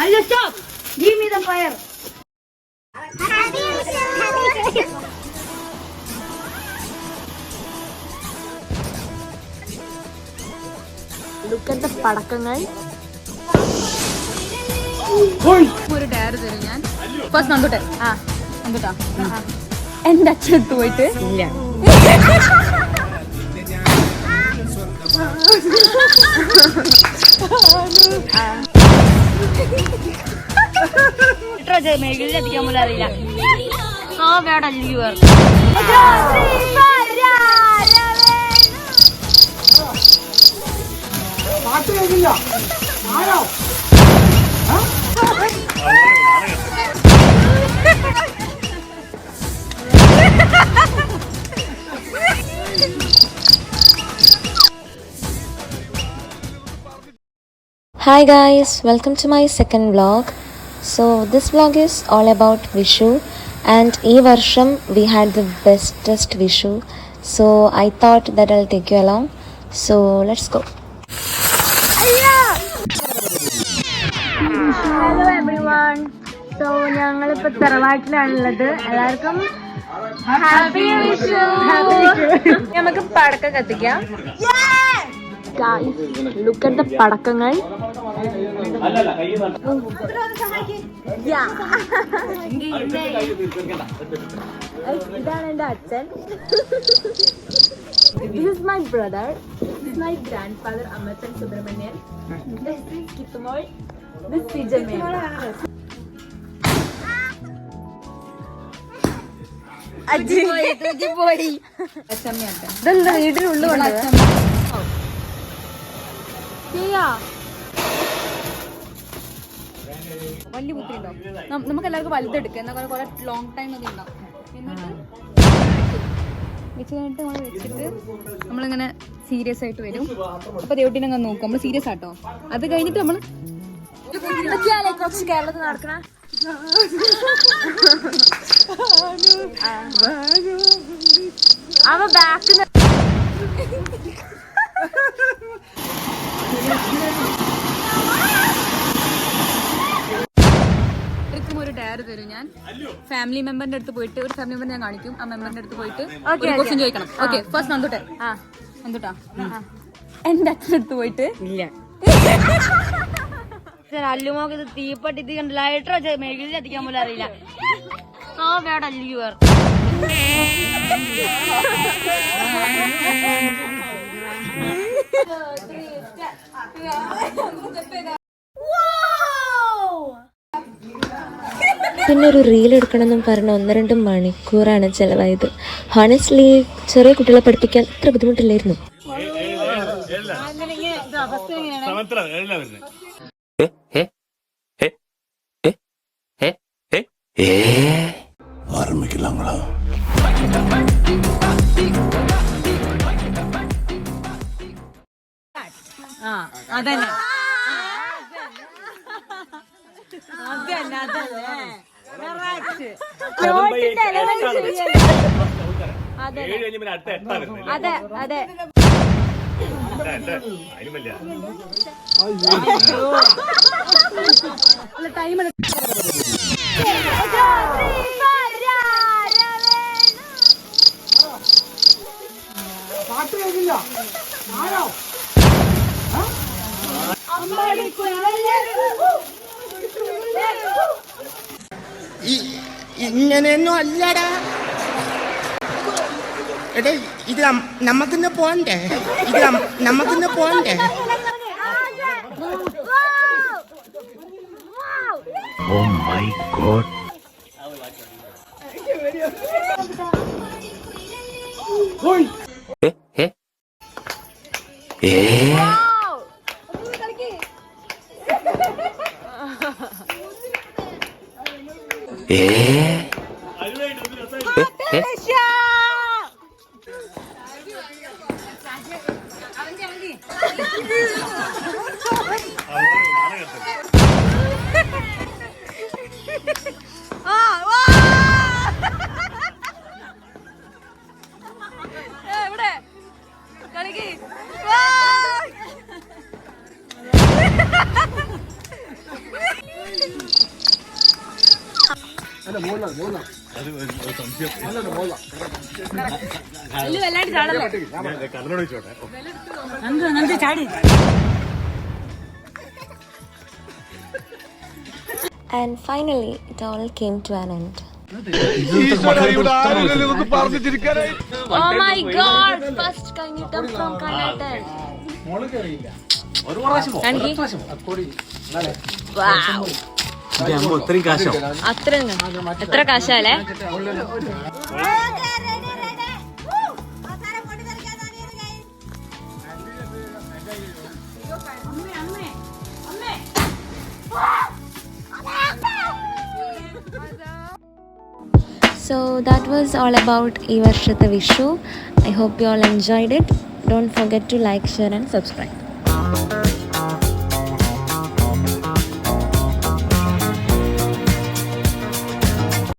Allah, stop! Give me the fire. Look at the പടക്കങ്ങൾ. ഒരു Dyer തരും ഞാൻ. ഫസ്റ്റ് നന്ദുട്ടെ. നന്ദുട്ടാ. എന്റെ അച്ഛനടുത്ത് പോയിട്ട് ഇല്ല. മേഖലയിലെത്തിക്കാൻ പോലും അറിയില്ല. ആ വേട liver Hi guys, welcome to my second vlog. So this vlog is all about Vishu and ee varsham we had the bestest Vishu. So I thought that I'll take you along. So let's go. Hello everyone. So ഞങ്ങളിപ്പോൾ തറവാട്ടിലാണുള്ളത്. എല്ലാവർക്കും happy Vishu. നമുക്ക് പടക്കം കത്തിക്കാം. Guys, look at the പടക്കങ്ങൾ. ഇതാണ് എൻ്റെ അച്ഛൻ. This is my brother. This is my grandfather Amarchan Subramanian. This is Kitmoy. This is Sijamel. അച്ഛൻ പോയി. ഇതെന്താ വീടിനുള്ളിൽ വലിയ കുത്തി ഉണ്ടാവും. നമുക്ക് എല്ലാവർക്കും വലുതെടുക്കാം. എന്നാൽ കുറെ ലോങ് ടൈം അത് ഉണ്ടാവും. എന്നിട്ട് വെച്ച് കഴിഞ്ഞിട്ട് നമ്മൾ വെച്ചിട്ട് നമ്മളിങ്ങനെ സീരിയസ് ആയിട്ട് വരും. അപ്പൊ ദേവട്ടിനെ അങ്ങ് നോക്കും. നമ്മൾ സീരിയസ് ആട്ടോ. അത് കഴിഞ്ഞിട്ട് നമ്മൾ കുറച്ച് കേരളത്തിൽ നടക്കണ അവ ബാക്കിൽ ഒരു ഡയർ തരും ഞാൻ. ഫാമിലി മെമ്പറിന്റെ അടുത്ത് പോയിട്ട് ഒരു ഫാമിലി മെമ്പർ ഞാൻ കാണിക്കും. ആ മെമ്പറിന്റെ അടുത്ത് പോയിട്ട് ഒരു ക്വസ്റ്റ്യൻ ചോദിക്കണം. Okay, first നന്ദുട്ടെ. നന്ദുട്ടാ, എന്റെ അച്ഛനടുത്ത് പോയിട്ട് ഇല്ല. അല്ലുമോക്ക് ഇത് തീപ്പെട്ടി ഇത് കണ്ടില്ല. ലൈറ്റർ മേഖലയിലെത്തിക്കാൻ പോലും അറിയില്ല. ആ വേട ലീവർ പിന്നെ ഒരു റീൽ എടുക്കണമെന്നും പറഞ്ഞ് 1-2 മണിക്കൂറാണ് ചിലവായത്. ഹോണസ്റ്റ്ലി ചെറിയ കുട്ടികളെ പഠിപ്പിക്കാൻ ഇത്ര ബുദ്ധിമുട്ടില്ലായിരുന്നു. അതന്നെ അതെ അതെ. ടൈം ഇങ്ങനെയൊന്നും അല്ലടാ. എടേ, ഇത് നമുക്കിന്ന് പോണ്ടേ? ഇത് നമുക്കിന്ന് പോണ്ടേ? Oh my God. വല്ലാണ്ട് ചാടല്ലേ? And finally, it all came to an end. Oh my god, first Kainitam from Karnataka. എത്ര കാശാലേ? So that was all about ee varshate Vishu. I hope you all enjoyed it. Don't forget to like, share and subscribe.